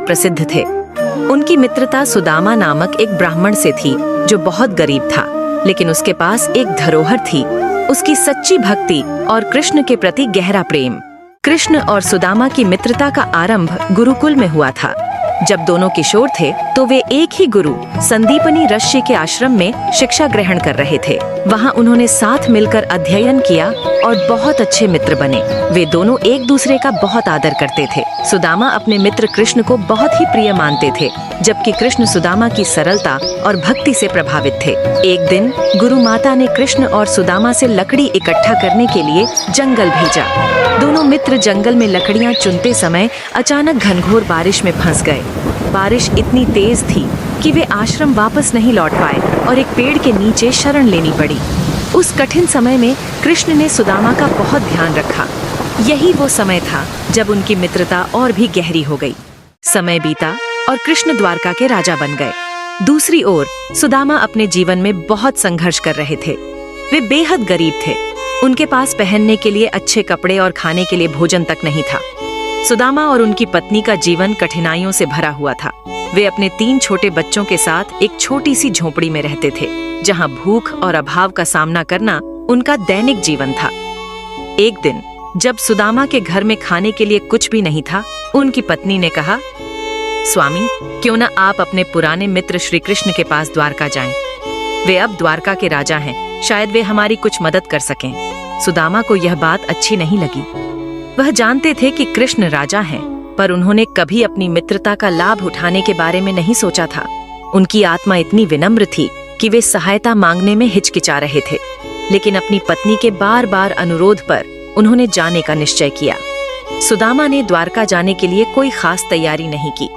प्रसिद्ध थे। उनकी मित्रता सुदामा नामक एक ब्राह्मण से थी जो बहुत गरीब था, लेकिन उसके पास एक धरोहर थी, उसकी सच्ची भक्ति और कृष्ण के प्रति गहरा प्रेम। कृष्ण और सुदामा की मित्रता का आरंभ गुरुकुल में हुआ था। जब दोनों किशोर थे तो वे एक ही गुरु संदीपनी ऋषि के आश्रम में शिक्षा ग्रहण कर रहे थे। वहां उन्होंने साथ मिलकर अध्ययन किया और बहुत अच्छे मित्र बने। वे दोनों एक दूसरे का बहुत आदर करते थे। सुदामा अपने मित्र कृष्ण को बहुत ही प्रिय मानते थे, जबकि कृष्ण सुदामा की सरलता और भक्ति से प्रभावित थे। एक दिन गुरु माता ने कृष्ण और सुदामा से लकड़ी इकट्ठा करने के लिए जंगल भेजा। दोनों मित्र जंगल में लकड़ियां चुनते समय अचानक घनघोर बारिश में फंस गए। बारिश इतनी तेज थी कि वे आश्रम वापस नहीं लौट पाए और एक पेड़ के नीचे शरण लेनी पड़ी। उस कठिन समय में कृष्ण ने सुदामा का बहुत ध्यान रखा। यही वो समय था जब उनकी मित्रता और भी गहरी हो गई। समय बीता और कृष्ण द्वारका के राजा बन गए। दूसरी ओर सुदामा अपने जीवन में बहुत संघर्ष कर रहे थे। वे बेहद गरीब थे। उनके पास पहनने के लिए अच्छे कपड़े और खाने के लिए भोजन तक नहीं था। सुदामा और उनकी पत्नी का जीवन कठिनाइयों से भरा हुआ था। वे अपने 3 छोटे बच्चों के साथ एक छोटी सी झोपड़ी में रहते थे, जहां भूख और अभाव का सामना करना उनका दैनिक जीवन था। एक दिन जब सुदामा के घर में खाने के लिए कुछ भी नहीं था, उनकी पत्नी ने कहा, स्वामी, क्यों न आप अपने पुराने मित्र श्री कृष्ण के पास द्वारका जाएं। वे अब द्वारका के राजा हैं, शायद वे हमारी कुछ मदद कर सकें। सुदामा को यह बात अच्छी नहीं लगी। वह जानते थे कि कृष्ण राजा हैं, पर उन्होंने कभी अपनी मित्रता का लाभ उठाने के बारे में नहीं सोचा था। उनकी आत्मा इतनी विनम्र थी कि वे सहायता मांगने में हिचकिचा रहे थे, लेकिन अपनी पत्नी के बार बार अनुरोध पर उन्होंने जाने का निश्चय किया। सुदामा ने द्वारका जाने के लिए कोई खास तैयारी नहीं की।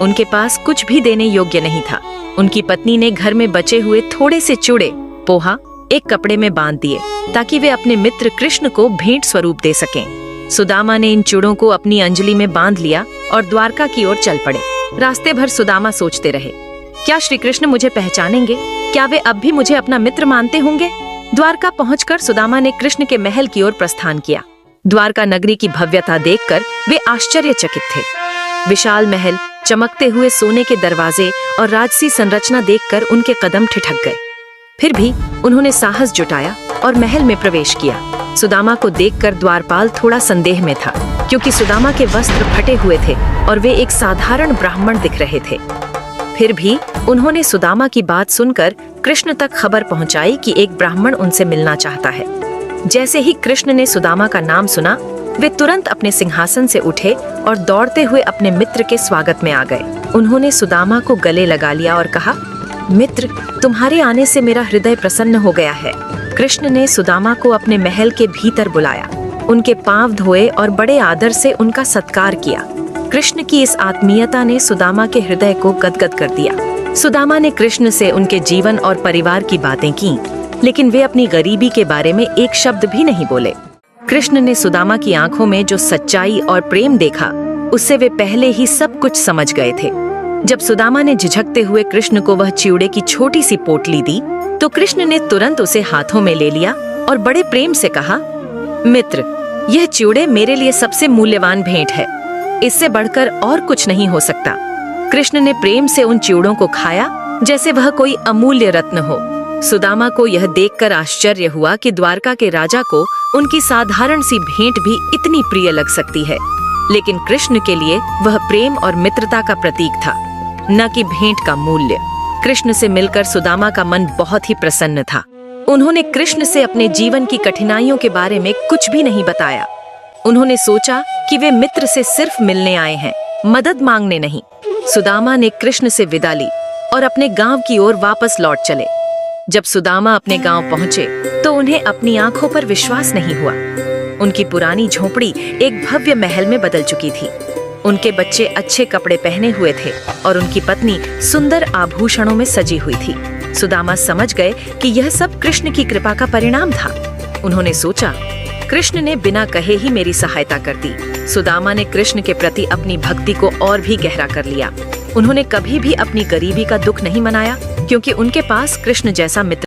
उनके पास कुछ भी देने योग्य नहीं था। उनकी पत्नी ने घर में बचे हुए थोड़े से चूड़े, पोहा एक कपड़े में बांध दिए ताकि वे अपने मित्र कृष्ण को भेंट स्वरूप दे सकें। सुदामा ने इन चूड़ों को अपनी अंजलि में बांध लिया और द्वारका की ओर चल पड़े। रास्ते भर सुदामा सोचते रहे, क्या श्री कृष्ण मुझे पहचानेंगे? क्या वे अब भी मुझे अपना मित्र मानते होंगे? द्वारका पहुंचकर सुदामा ने कृष्ण के महल की ओर प्रस्थान किया। द्वारका नगरी की भव्यता देखकर वे आश्चर्यचकित थे। विशाल महल, चमकते हुए सोने के दरवाजे और राजसी संरचना देखकर उनके कदम ठिठक गए। फिर भी उन्होंने साहस जुटाया और महल में प्रवेश किया। सुदामा को देखकर द्वारपाल थोड़ा संदेह में था, क्योंकि सुदामा के वस्त्र फटे हुए थे और वे एक साधारण ब्राह्मण दिख रहे थे। फिर भी उन्होंने सुदामा की बात सुनकर कृष्ण तक खबर पहुंचाई कि एक ब्राह्मण उनसे मिलना चाहता है। जैसे ही कृष्ण ने सुदामा का नाम सुना, वे तुरंत अपने सिंहासन से उठे और दौड़ते हुए अपने मित्र के स्वागत में आ गए। उन्होंने सुदामा को गले लगा लिया और कहा, मित्र, तुम्हारे आने से मेरा हृदय प्रसन्न हो गया है। कृष्ण ने सुदामा को अपने महल के भीतर बुलाया, उनके पांव धोए और बड़े आदर से उनका सत्कार किया। कृष्ण की इस आत्मीयता ने सुदामा के हृदय को गदगद कर दिया। सुदामा ने कृष्ण से उनके जीवन और परिवार की बातें की, लेकिन वे अपनी गरीबी के बारे में एक शब्द भी नहीं बोले। कृष्ण ने सुदामा की आंखों में जो सच्चाई और प्रेम देखा, उससे वे पहले ही सब कुछ समझ गए थे। जब सुदामा ने झिझकते हुए कृष्ण को वह चिवड़े की छोटी सी पोटली दी, तो कृष्ण ने तुरंत उसे हाथों में ले लिया और बड़े प्रेम से कहा, मित्र, यह चिवड़े मेरे लिए सबसे मूल्यवान भेंट है। इससे बढ़कर और कुछ नहीं हो सकता। कृष्ण ने प्रेम से उन चिवड़ों को खाया जैसे वह कोई अमूल्य रत्न हो। सुदामा को यह देखकर आश्चर्य हुआ कि द्वारका के राजा को उनकी साधारण सी भेंट भी इतनी प्रिय लग सकती है, लेकिन कृष्ण के लिए वह प्रेम और मित्रता का प्रतीक था, न कि भेंट का मूल्य। कृष्ण से मिलकर सुदामा का मन बहुत ही प्रसन्न था। उन्होंने कृष्ण से अपने जीवन की कठिनाइयों के बारे में कुछ भी नहीं बताया। उन्होंने सोचा कि वे मित्र से सिर्फ मिलने आए हैं, मदद मांगने नहीं। सुदामा ने कृष्ण से विदा ली और अपने गांव की ओर वापस लौट चले। जब सुदामा अपने गांव पहुंचे तो उन्हें अपनी आंखों पर विश्वास नहीं हुआ। उनकी पुरानी झोपड़ी एक भव्य महल में बदल चुकी थी। उनके बच्चे अच्छे कपड़े पहने हुए थे और उनकी पत्नी सुंदर आभूषणों में सजी हुई थी। सुदामा समझ गए कि यह सब कृष्ण की कृपा का परिणाम था। उन्होंने सोचा, कृष्ण ने बिना कहे ही मेरी सहायता कर दी। सुदामा ने कृष्ण के प्रति अपनी भक्ति को और भी गहरा कर लिया। उन्होंने कभी भी अपनी गरीबी का दुख नहीं मनाया, क्योंकि उनके पास कृष्ण जैसा मित्र